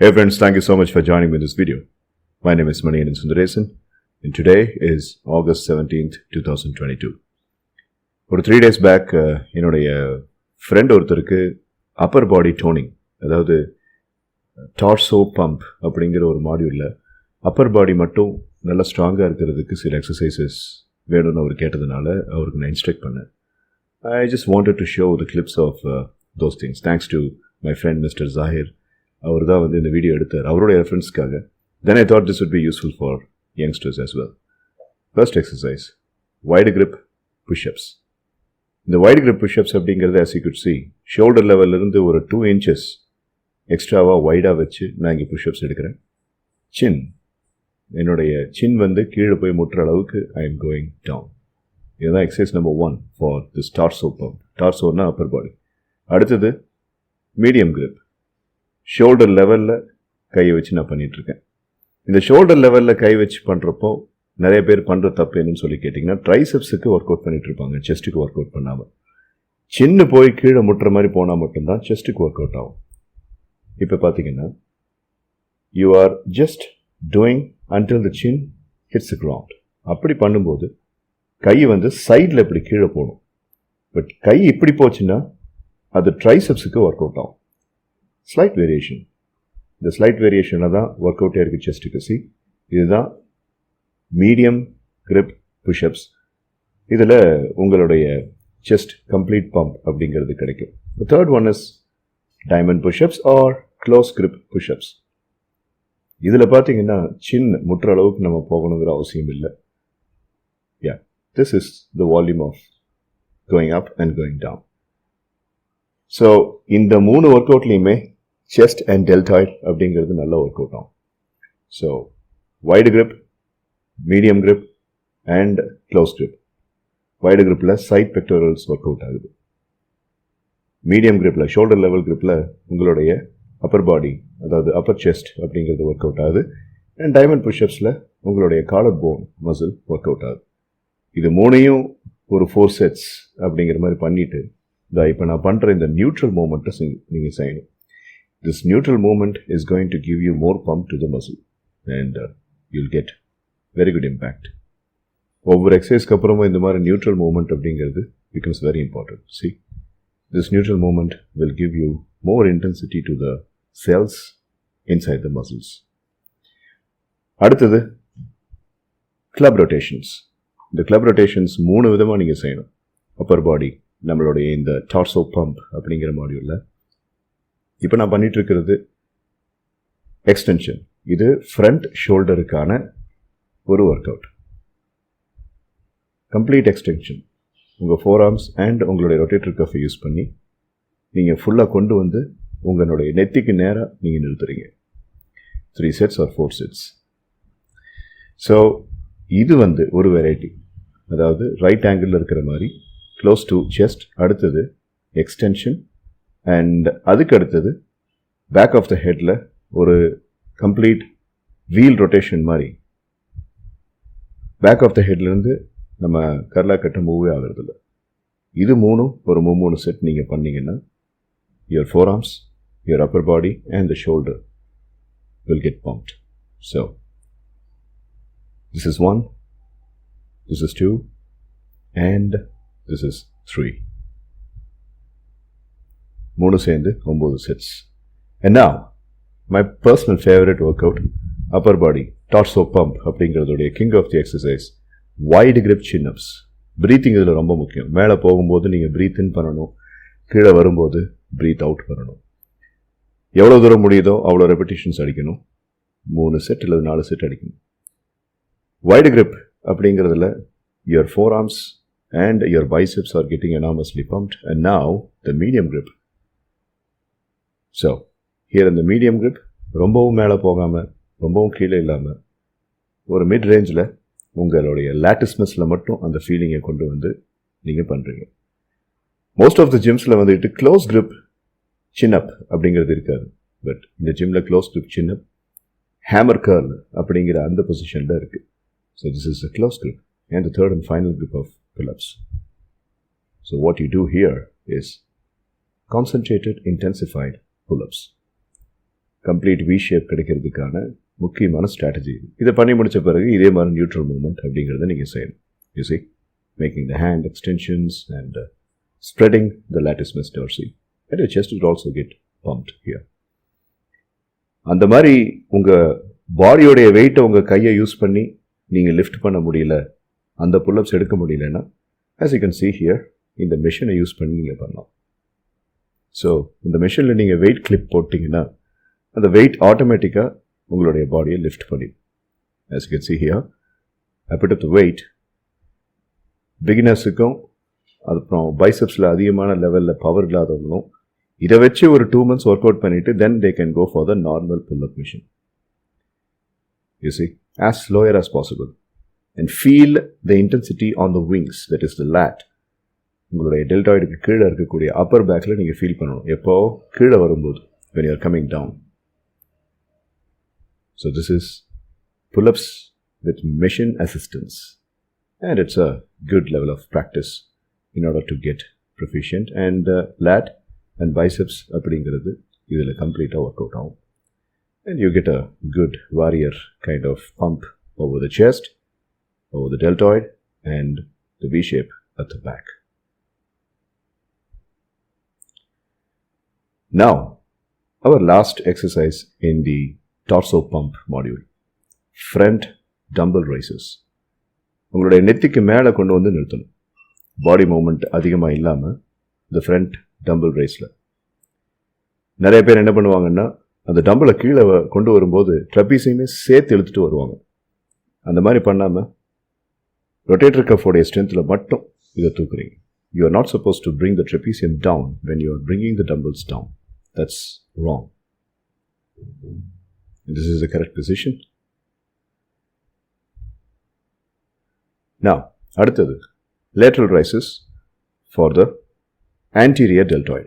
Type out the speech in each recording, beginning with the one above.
Hey friends, thank you so much for joining me in this video. My name is Manikandan Sundaresan and today is August 17th, 2022. ஒரு 3 days back என்னுடைய friend ஒருத்தருக்கு அப்பர் பாடி toning, அதாவது torso pump அப்படிங்கிற ஒரு மாடியூலில் அப்பர் பாடி மட்டும் நல்லா ஸ்ட்ராங்காக இருக்கிறதுக்கு சில எக்ஸசைசஸ் வேணும்னு அவர் கேட்டதுனால அவருக்கு நான் இன்ஸ்ட்ரக்ட் பண்ணேன். I just wanted to show the clips of those things. Thanks to my friend Mr. Zahir. அவர் தான் வந்து இந்த வீடியோ எடுத்தார் அவருடைய ரெஃபரன்ஸ்க்காக. Then I thought this would be useful for youngsters as well. First exercise, wide grip push-ups. இந்த wide grip push-ups அப்படிங்கிறது as you could see, shoulder லெவல்லிருந்து ஒரு 2 inches எக்ஸ்ட்ராவாக வைடாக வச்சு நான் இங்கே புஷ்அப்ஸ் எடுக்கிறேன். சின், என்னுடைய சின் வந்து கீழே போய் முட்டுற அளவுக்கு ஐ எம் கோயிங் டவுன். இதுதான் exercise number 1 for this torso pump. டார்சோன்னா அப்பர் பாடி. அடுத்தது மீடியம் grip. ஷோல்டர் லெவலில் கையை வச்சு நான் பண்ணிகிட்ருக்கேன். இந்த ஷோல்டர் லெவலில் கை வச்சு பண்ணுறப்போ நிறைய பேர் பண்ணுற தப்பு என்னன்னு சொல்லி கேட்டிங்கன்னா, ட்ரைசெப்ஸுக்கு ஒர்க் அவுட் பண்ணிகிட்ருப்பாங்க, செஸ்ட்டுக்கு ஒர்க் அவுட் பண்ணாமல். சின்ன போய் கீழே முட்டுற மாதிரி போனால் மட்டும்தான் செஸ்ட்டுக்கு ஒர்க் அவுட் ஆகும். இப்போ பார்த்தீங்கன்னா you are just doing until the chin hits the ground. அப்படி பண்ணும்போது கை வந்து சைடில் இப்படி கீழே போகணும். பட் கை இப்படி போச்சுன்னா அது ட்ரைசெப்ஸுக்கு ஒர்க் அவுட் ஆகும். Slight variation. இந்த ஸ்லைட் வேரியேஷனில் தான் ஒர்க் அவுட்டே இருக்குது செஸ்ட்டுக்கு. சி, இதுதான் மீடியம் கிரிப் புஷ்அப்ஸ். இதில் உங்களுடைய செஸ்ட் கம்ப்ளீட் பம்ப் அப்படிங்கிறது கிடைக்கும். The third one is diamond push-ups or close grip push-ups. இதில் பார்த்தீங்கன்னா சின்ன முற்ற அளவுக்கு நம்ம போகணுங்கிற அவசியம் இல்லை. This is the volume of going up and going down. So இந்த 3 ஒர்க் அவுட்லேயுமே செஸ்ட் அண்ட் டெல்டாய்ட் அப்படிங்கிறது நல்ல ஒர்க் அவுட் ஆகும். So wide grip, medium grip and close grip. Wide கிரிப்பில் சைட் பெக்டோரல்ஸ் ஒர்க் அவுட் ஆகுது. மீடியம் கிரிப்பில், shoulder level கிரிப்பில் உங்களுடைய அப்பர் பாடி, அதாவது அப்பர் செஸ்ட் அப்படிங்கிறது ஒர்க் அவுட் ஆகுது. அண்ட் டைமண்ட் புஷ்அப்ஸில் உங்களுடைய collar bone muscle work out ஆகுது. இது 3ஐயும் ஒரு 4 sets அப்படிங்கிற மாதிரி பண்ணிவிட்டு இப்போ நான் பண்ணுற இந்த நியூட்ரல் மூமெண்ட்டை நீங்கள் செய்யணும். This neutral movement is going to give you more pump to the muscle and you'll get very good impact. ஒவ்வொரு எக்ஸசைஸ்க்கு அப்புறமா இந்த மாதிரி நியூட்ரல் மூமெண்ட் அப்படிங்கிறது becomes very important. See, this neutral movement will give you more intensity to the cells inside the muscles. அடுத்தது club rotations. இந்த club rotations 3 விதமாக நீங்கள் செய்யணும். அப்பர் பாடி, நம்மளுடைய இந்த டார்சோ பம்ப் அப்படிங்கிற மாடியூலில் இப்போ நான் பண்ணிகிட்ருக்கிறது எக்ஸ்டென்ஷன். இது ஃப்ரண்ட் ஷோல்டருக்கான ஒரு ஒர்க் அவுட். Complete extension. உங்கள் ஃபோர் ஆர்ம்ஸ் அண்ட் உங்களுடைய ரொட்டேட்டர் கஃபை யூஸ் பண்ணி நீங்கள் ஃபுல்லாக கொண்டு வந்து உங்களுடைய நெத்திக்கு நேராக நீங்கள் நிறுத்துறீங்க. 3 sets or 4 sets. ஸோ இது வந்து ஒரு வெரைட்டி, அதாவது ரைட் ஆங்கிளில் இருக்கிற மாதிரி க்ளோஸ் டு செஸ்ட். அடுத்தது எக்ஸ்டென்ஷன் அண்ட் அதுக்கு அடுத்தது பேக் ஆஃப் த ஹெட்டில் ஒரு கம்ப்ளீட் வீல் ரொட்டேஷன் மாதிரி. பேக் ஆஃப் த ஹெட்லேருந்து நம்ம கர்லா கட்ட மூவே ஆகிறதில்ல. இது 3 ஒரு 3 செட் நீங்கள் பண்ணிங்கன்னா your four arms, your Appar body and the shoulder will get pumped. So this is 1, this is 2 and this is 3. 3 சேர்ந்து 9 sets. And now my personal favorite workout, upper body torso pump அப்படிங்கிறதுடைய king of the exercise, wide grip chin-ups. breathing இதில் ரொம்ப முக்கியம். மேலே போகும்போது நீங்கள் breathe in பண்ணணும், கீழே வரும்போது breathe out பண்ணணும். எவ்வளோ தூரம் முடியுதோ அவ்வளோ ரெப்பிட்டேஷன்ஸ் அடிக்கணும். 3 செட் இல்லை 4 செட் அடிக்கணும். வைடு கிரிப் அப்படிங்கிறதுல your forearms and your biceps are getting enormously pumped. And now the medium grip. So here in the medium grip, ரொம்பவும் மேலே போகாமல் ரொம்பவும் கீழே இல்லாமல் ஒரு மிட் ரேஞ்சில் உங்களுடைய லேட்டிஸ் மசில் மட்டும் அந்த ஃபீலிங்கை கொண்டு வந்து நீங்கள் பண்ணுறீங்க. மோஸ்ட் ஆஃப் த ஜிம்ஸில் வந்துட்டு க்ளோஸ் கிரிப் சின்அப் அப்படிங்கிறது இருக்காது. பட் இந்த ஜிம்மில் க்ளோஸ் கிரிப் சின்அப், ஹேமர் கர்ல் அப்படிங்கிற அந்த பொசிஷனில் இருக்குது. So this is a close grip and the third and final grip of pull-ups. So what you do here is concentrated, intensified pull-ups. Complete we shape கிடைக்கிறதுக்கான முக்கியமான strategy. இதை பண்ணி முடித்த பிறகு இதே மாதிரி நியூட்ரல் மூவ்மெண்ட் அப்படிங்கிறத நீங்கள் செய்யணும். You see, making the hand extensions and spreading the latissimus dorsi, and your chest will also get pumped here. அந்த மாதிரி உங்கள் பாடியோடைய வெயிட்டை உங்கள் கையை யூஸ் பண்ணி நீங்கள் லிஃப்ட் பண்ண முடியல, அந்த புல்லப்ஸ் எடுக்க முடியலன்னா, as you can see here, இந்த மெஷினை யூஸ் பண்ணி நீங்கள் பண்ணலாம். ஸோ இந்த மெஷினில் நீங்கள் வெயிட் கிளிப் போட்டிங்கன்னா அந்த வெயிட் ஆட்டோமேட்டிக்காக உங்களுடைய பாடியை லிஃப்ட் பண்ணிடும். as you can see here, I put up the weight. பிகினர்ஸுக்கும் அப்புறம் பைசப்ஸில் அதிகமான லெவலில் பவர் இல்லாதவங்களும் இதை வச்சு ஒரு 2 months ஒர்க் அவுட் பண்ணிவிட்டு then they can go for the normal pullup machine. You see, as lower as possible and feel the intensity on the wings, that is the lat. உங்களுடைய டெல்டாய்டுக்கு கீழே இருக்கக்கூடிய அப்பர் பேக்கில் நீங்கள் ஃபீல் பண்ணணும் எப்போ கீழே வரும்போது, when you are coming down. So this is pull-ups with machine assistance, and it's a good level of practice in order to get proficient. And lat and biceps அப்படிங்கிறது இதில் கம்ப்ளீட்டாக ஒர்க் அவுட் ஆகும். And you get a good warrior kind of pump over the chest, over the deltoid, and the V-shape at the back. Now, our last exercise in the torso pump module, front dumbbell raises. உங்களுடைய நெத்திக்கு மேலே கொண்டு வந்து நிறுத்தணும், பாடி moment அதிகமாக இல்லாமல் இந்த front tumble ரைஸில். நிறைய பேர் என்ன பண்ணுவாங்கன்னா, அந்த டம்பிளை கீழே கொண்டு வரும்போது ட்ரப்பீஸையுமே சேர்த்து இழுத்துட்டு வருவாங்க. அந்த மாதிரி பண்ணாமல் ரொட்டேட்டர் கஃபோடைய ஸ்ட்ரென்த்தில் மட்டும் இதை தூக்குறீங்க. You are not supposed to bring the trapezium down when you are bringing the dumbbells down. That's wrong. This is the correct position. Now, அடுத்தது lateral raises for the anterior deltoid.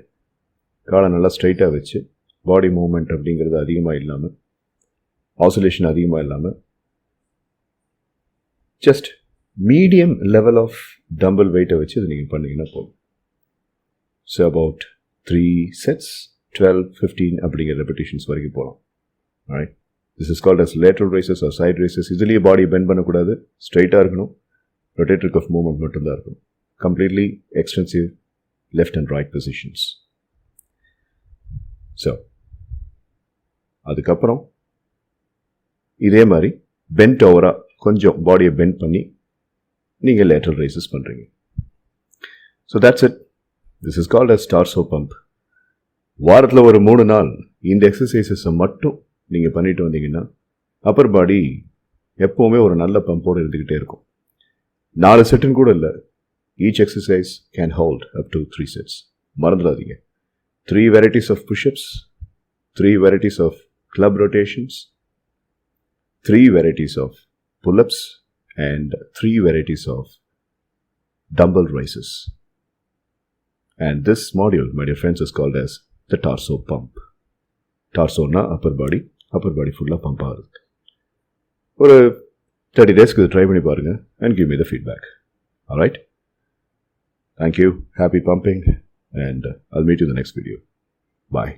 காலை நல்லா ஸ்ட்ரைட்டாக வச்சு பாடி movement அப்படிங்கிறது அதிகமாக இல்லாமல், oscillation அதிகமாக இல்லாமல், just medium level of dumbbell வெயிட்டை வச்சு இது நீங்கள் பண்ணிங்கன்னா போதும். ஸோ அபவுட் 3 sets, 12, 15 அப்படிங்கிற ரெப்பிட்டேஷன்ஸ் வரைக்கும் போகலாம். Right, this is called as lateral raises or side raises. இதுலேயே பாடி பெண்ட் பண்ணக்கூடாது, ஸ்ட்ரைட்டாக இருக்கணும், ரொட்டேட்டர் கஃப் மூவ்மெண்ட் மட்டும்தான் இருக்கணும். Completely extensive left and right positions. So அதுக்கப்புறம் இதே மாதிரி பென்ட் ஓவராக கொஞ்சம் பாடியை பெண்ட் பண்ணி நீங்கள் லேட்ரல் ரைசஸ் பண்ணுறீங்க. So that's it. This is called as torso pump. வாரத்தில் ஒரு 3 நாள் இந்த எக்ஸசைசஸை மட்டும் நீங்கள் பண்ணிட்டு வந்தீங்கன்னா அப்பர் பாடி எப்போவுமே ஒரு நல்ல பம்போடு இருந்துக்கிட்டே இருக்கும். 4 செட்டுன்னு கூட இல்லை, each exercise can hold up to 3 sets. மறந்துடாதீங்க, 3 varieties of push-ups, 3 varieties of club rotations, 3 varieties of pull-ups, and 3 varieties of dumbbell raises. And this module, my dear friends, is called as the torso pump. Torso na upper body full pump ஆகுது. ஒரு 30 days க்கு try பண்ணி பாருங்க and give me the feedback. All right? Thank you. Happy pumping, and I'll meet you in the next video. Bye.